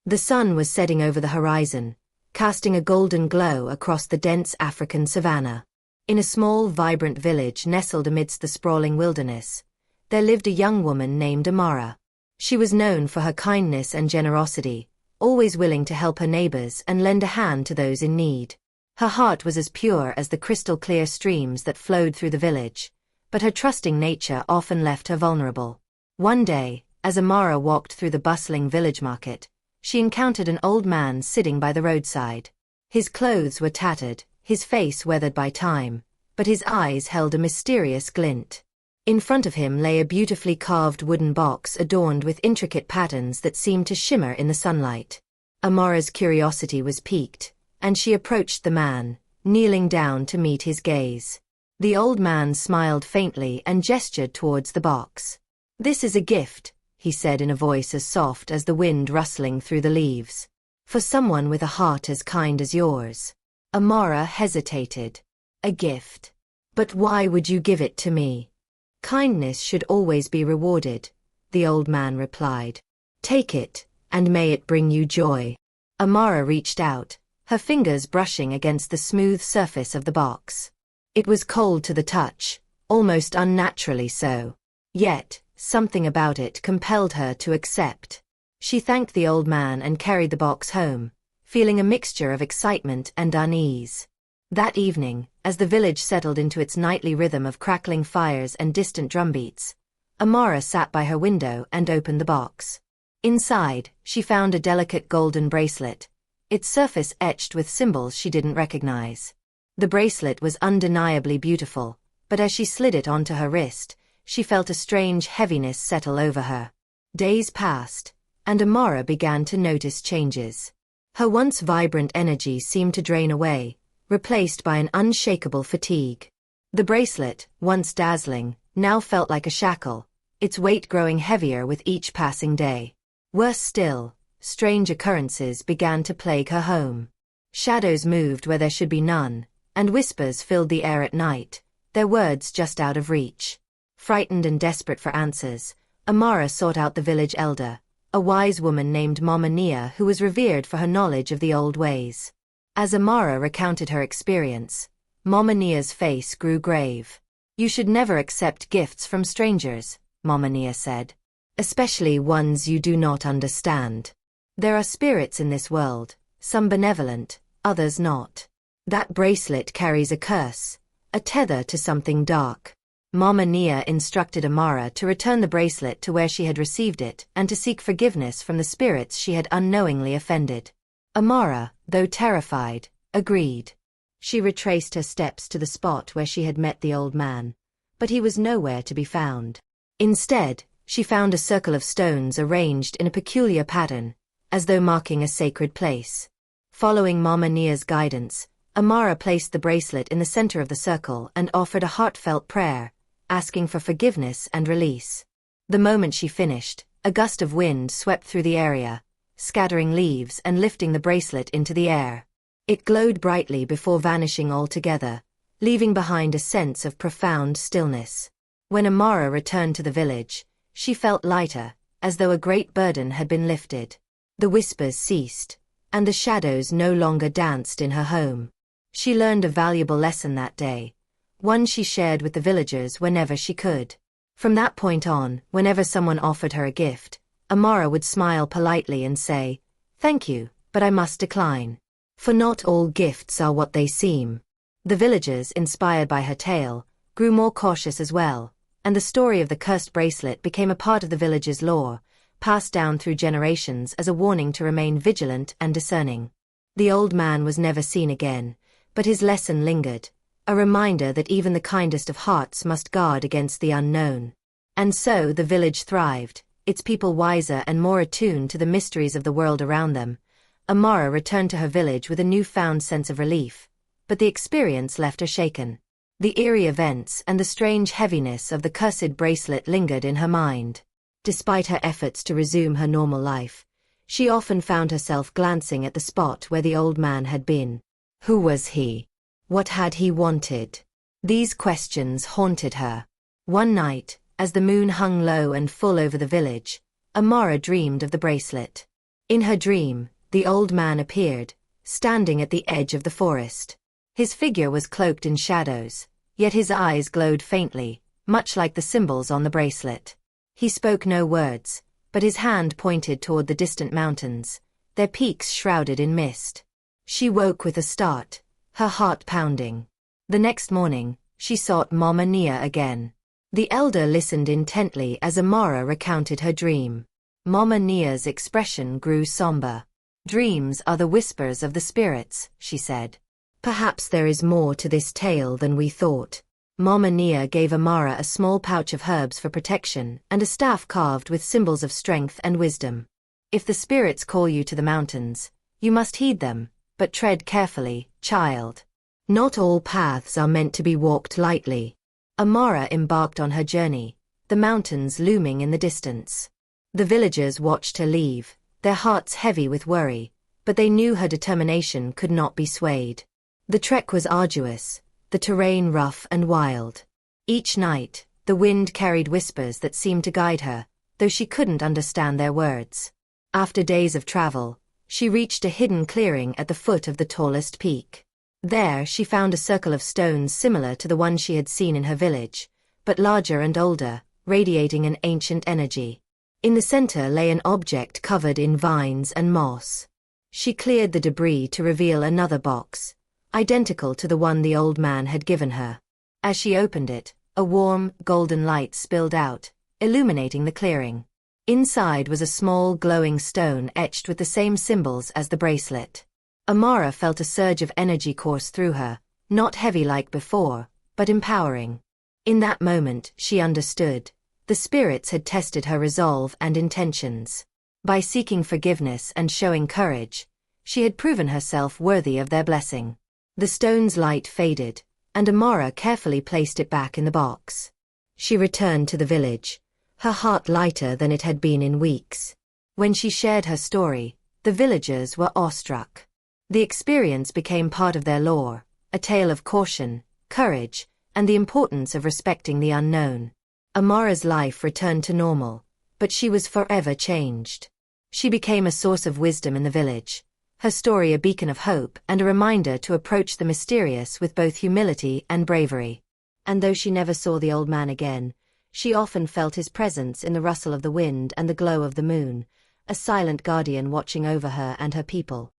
The sun was setting over the horizon, casting a golden glow across the dense African savanna. In a small, vibrant village nestled amidst the sprawling wilderness, there lived a young woman named Amara. She was known for her kindness and generosity, always willing to help her neighbors and lend a hand to those in need. Her heart was as pure as the crystal-clear streams that flowed through the village, but her trusting nature often left her vulnerable. One day, as Amara walked through the bustling village market, she encountered an old man sitting by the roadside. His clothes were tattered, his face weathered by time, but his eyes held a mysterious glint. In front of him lay a beautifully carved wooden box adorned with intricate patterns that seemed to shimmer in the sunlight. Amara's curiosity was piqued, and she approached the man, kneeling down to meet his gaze. The old man smiled faintly and gestured towards the box. "This is a gift," he said in a voice as soft as the wind rustling through the leaves. "For someone with a heart as kind as yours." Amara hesitated. "A gift? But why would you give it to me?" "Kindness should always be rewarded," the old man replied. "Take it, and may it bring you joy." Amara reached out, her fingers brushing against the smooth surface of the box. It was cold to the touch, almost unnaturally so. Yet, something about it compelled her to accept. She thanked the old man and carried the box home, feeling a mixture of excitement and unease. That evening, as the village settled into its nightly rhythm of crackling fires and distant drumbeats, Amara sat by her window and opened the box. Inside, she found a delicate golden bracelet, its surface etched with symbols she didn't recognize. The bracelet was undeniably beautiful, but as she slid it onto her wrist, she felt a strange heaviness settle over her. Days passed, and Amara began to notice changes. Her once vibrant energy seemed to drain away, replaced by an unshakable fatigue. The bracelet, once dazzling, now felt like a shackle, its weight growing heavier with each passing day. Worse still, strange occurrences began to plague her home. Shadows moved where there should be none, and whispers filled the air at night, their words just out of reach. Frightened and desperate for answers, Amara sought out the village elder, a wise woman named Mama Nia who was revered for her knowledge of the old ways. As Amara recounted her experience, Mama Nia's face grew grave. "You should never accept gifts from strangers," Mama Nia said. "Especially ones you do not understand. There are spirits in this world, some benevolent, others not. That bracelet carries a curse, a tether to something dark." Mama Nia instructed Amara to return the bracelet to where she had received it and to seek forgiveness from the spirits she had unknowingly offended. Amara, though terrified, agreed. She retraced her steps to the spot where she had met the old man, but he was nowhere to be found. Instead, she found a circle of stones arranged in a peculiar pattern, as though marking a sacred place. Following Mama Nia's guidance, Amara placed the bracelet in the center of the circle and offered a heartfelt prayer, asking for forgiveness and release. The moment she finished, a gust of wind swept through the area, scattering leaves and lifting the bracelet into the air. It glowed brightly before vanishing altogether, leaving behind a sense of profound stillness. When Amara returned to the village, she felt lighter, as though a great burden had been lifted. The whispers ceased, and the shadows no longer danced in her home. She learned a valuable lesson that day, one she shared with the villagers whenever she could. From that point on, whenever someone offered her a gift, Amara would smile politely and say, "Thank you, but I must decline. For not all gifts are what they seem." The villagers, inspired by her tale, grew more cautious as well, and the story of the cursed bracelet became a part of the village's lore, passed down through generations as a warning to remain vigilant and discerning. The old man was never seen again, but his lesson lingered, a reminder that even the kindest of hearts must guard against the unknown. And so the village thrived, its people wiser and more attuned to the mysteries of the world around them. Amara returned to her village with a newfound sense of relief, but the experience left her shaken. The eerie events and the strange heaviness of the cursed bracelet lingered in her mind. Despite her efforts to resume her normal life, she often found herself glancing at the spot where the old man had been. Who was he? What had he wanted? These questions haunted her. One night, as the moon hung low and full over the village, Amara dreamed of the bracelet. In her dream, the old man appeared, standing at the edge of the forest. His figure was cloaked in shadows, yet his eyes glowed faintly, much like the symbols on the bracelet. He spoke no words, but his hand pointed toward the distant mountains, their peaks shrouded in mist. She woke with a start, her heart pounding. The next morning, she sought Mama Nia again. The elder listened intently as Amara recounted her dream. Mama Nia's expression grew somber. "Dreams are the whispers of the spirits," she said. "Perhaps there is more to this tale than we thought." Mama Nia gave Amara a small pouch of herbs for protection and a staff carved with symbols of strength and wisdom. "If the spirits call you to the mountains, you must heed them, but tread carefully, child. Not all paths are meant to be walked lightly." Amara embarked on her journey, the mountains looming in the distance. The villagers watched her leave, their hearts heavy with worry, but they knew her determination could not be swayed. The trek was arduous, the terrain rough and wild. Each night, the wind carried whispers that seemed to guide her, though she couldn't understand their words. After days of travel, she reached a hidden clearing at the foot of the tallest peak. There she found a circle of stones similar to the one she had seen in her village, but larger and older, radiating an ancient energy. In the center lay an object covered in vines and moss. She cleared the debris to reveal another box, identical to the one the old man had given her. As she opened it, a warm, golden light spilled out, illuminating the clearing. Inside was a small glowing stone etched with the same symbols as the bracelet. Amara felt a surge of energy course through her, not heavy like before, but empowering. In that moment, she understood. The spirits had tested her resolve and intentions. By seeking forgiveness and showing courage, she had proven herself worthy of their blessing. The stone's light faded, and Amara carefully placed it back in the box. She returned to the village, her heart lighter than it had been in weeks. When she shared her story, the villagers were awestruck. The experience became part of their lore, a tale of caution, courage, and the importance of respecting the unknown. Amara's life returned to normal, but she was forever changed. She became a source of wisdom in the village, her story a beacon of hope and a reminder to approach the mysterious with both humility and bravery. And though she never saw the old man again, she often felt his presence in the rustle of the wind and the glow of the moon, a silent guardian watching over her and her people.